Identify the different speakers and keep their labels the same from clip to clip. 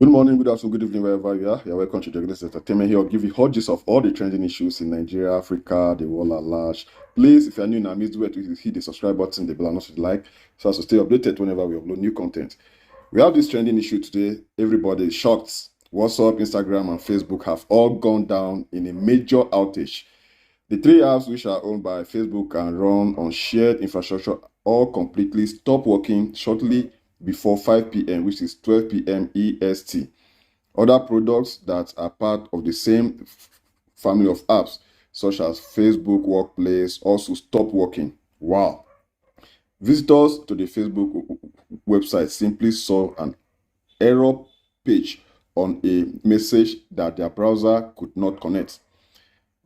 Speaker 1: Good morning, good afternoon, good evening, wherever you are. You're welcome to Jaglis Entertainment here. I'll give you hot gist of all the trending issues in Nigeria, Africa, the world at large. Please, if you're new now, do it to hit the subscribe button, the bell, and also the like, so as to stay updated whenever we upload new content. We have this trending issue today. Everybody is shocked. WhatsApp, Instagram, and Facebook have all gone down in a major outage. The three apps, which are owned by Facebook and run on shared infrastructure, all completely stopped working shortly before 5 p.m., which is 12 p.m. EST. Other products that are part of the same family of apps, such as Facebook Workplace, also stopped working. Wow. Visitors to the Facebook website simply saw an error page on a message that their browser could not connect.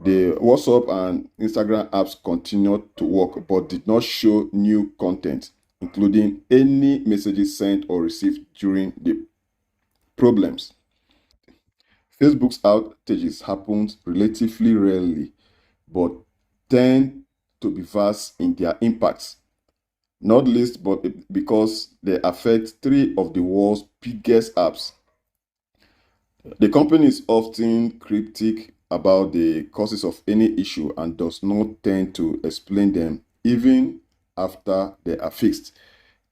Speaker 1: The WhatsApp and Instagram apps continued to work but did not show new content, including any messages sent or received during the problems. Facebook's outages happen relatively rarely but tend to be vast in their impacts, not least but because they affect three of the world's biggest apps. The company is often cryptic about the causes of any issue and does not tend to explain them even after they are fixed.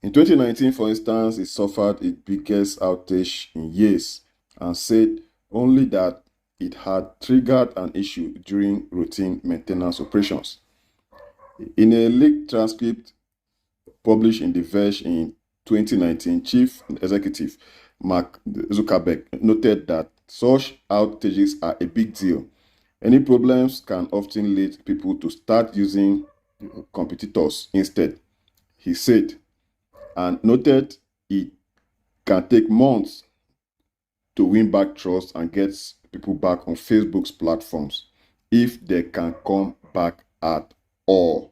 Speaker 1: In 2019, for instance, it suffered its biggest outage in years and said only that it had triggered an issue during routine maintenance operations. In a leaked transcript published in The Verge in 2019, Chief Executive Mark Zuckerberg noted that such outages are a big deal. Any problems can often lead people to start using competitors instead, he said, and noted it can take months to win back trust and get people back on Facebook's platforms if they can come back at all.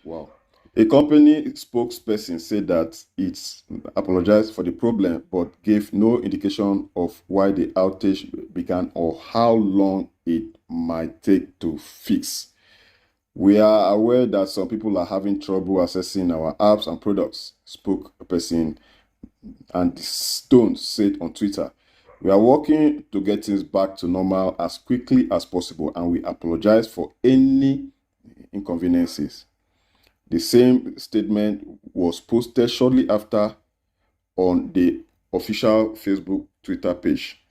Speaker 1: Wow. A company spokesperson said that it apologized for the problem but gave no indication of why the outage began or how long it might take to fix. We are aware that some people are having trouble accessing our apps and products, spokesperson Andy Stone said on Twitter. We are working to get things back to normal as quickly as possible and we apologize for any inconveniences. The same statement was posted shortly after on the official Facebook Twitter page.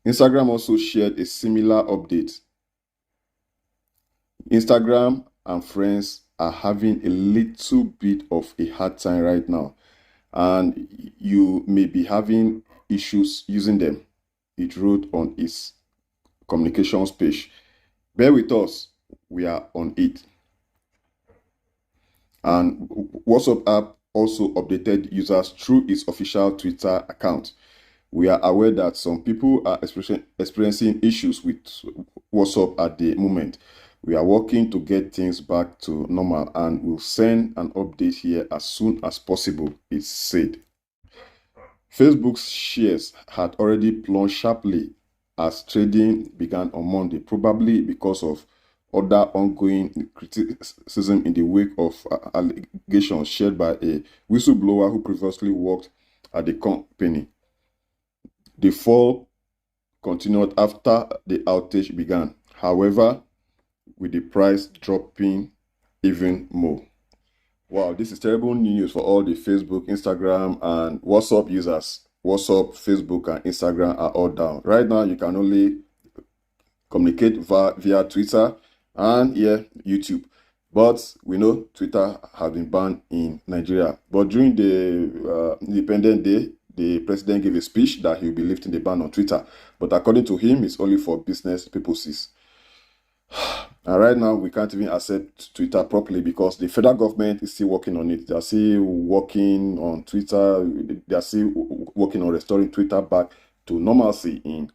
Speaker 1: Instagram also shared a similar update. Instagram and friends are having a little bit of a hard time right now, and you may be having issues using them, it wrote on its communications page. Bear with us, we are on it. And WhatsApp app also updated users through its official Twitter account. We are aware that some people are experiencing issues with WhatsApp at the moment. We are working to get things back to normal and will send an update here as soon as possible, it said. Facebook's shares had already plunged sharply as trading began on Monday, probably because of other ongoing criticism in the wake of allegations shared by a whistleblower who previously worked at the company. The fall continued after the outage began, however, with the price dropping even more. Wow, this is terrible news for all the Facebook, Instagram, and WhatsApp users. WhatsApp, Facebook, and Instagram are all down. Right now, you can only communicate via Twitter and YouTube. But we know Twitter has been banned in Nigeria. But during the Independence Day, the president gave a speech that he'll be lifting the ban on Twitter. But according to him, it's only for business purposes. And right now, we can't even accept Twitter properly because the federal government is still working on it. They are still working on Twitter. They are still working on restoring Twitter back to normalcy in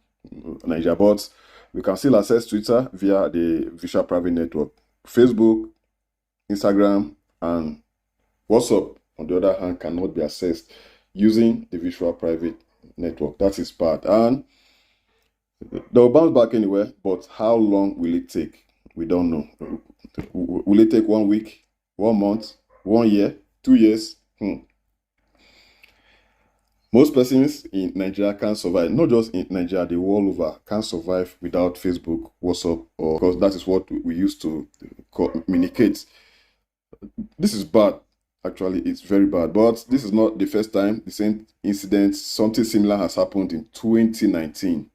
Speaker 1: Nigeria. But we can still access Twitter via the Visual Private Network. Facebook, Instagram, and WhatsApp, on the other hand, cannot be accessed using the Visual Private Network. That is bad. And they'll bounce back anywhere, but how long will it take? We don't know. Will it take 1 week, 1 month, 1 year, 2 years? Most persons in Nigeria can't survive, not just in Nigeria, the world over, can't survive without Facebook, WhatsApp, or because that is what we used to communicate. This is bad. Actually, it's very bad. But this is not the first time the same incident, something similar has happened in 2019.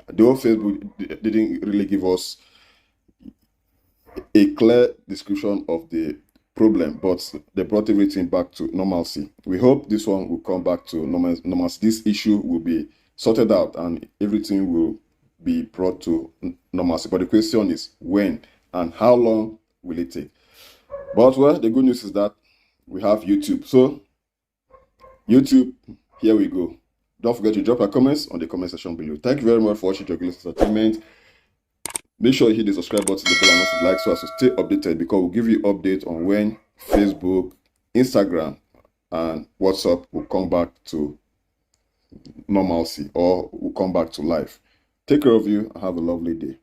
Speaker 1: Though Facebook didn't really give us a clear description of the problem, but they brought everything back to normalcy. We hope this one will come back to normalcy. This issue will be sorted out and everything will be brought to normalcy. But the question is when and how long will it take? But well, the good news is that we have YouTube. So YouTube, here we go. Don't forget to drop your comments on the comment section below. Thank you very much for watching Jugulis Entertainment. Make sure you hit the subscribe button, the bell, and also like so as to stay updated, because we'll give you updates on when Facebook, Instagram, and WhatsApp will come back to normalcy or will come back to life. Take care of you and have a lovely day.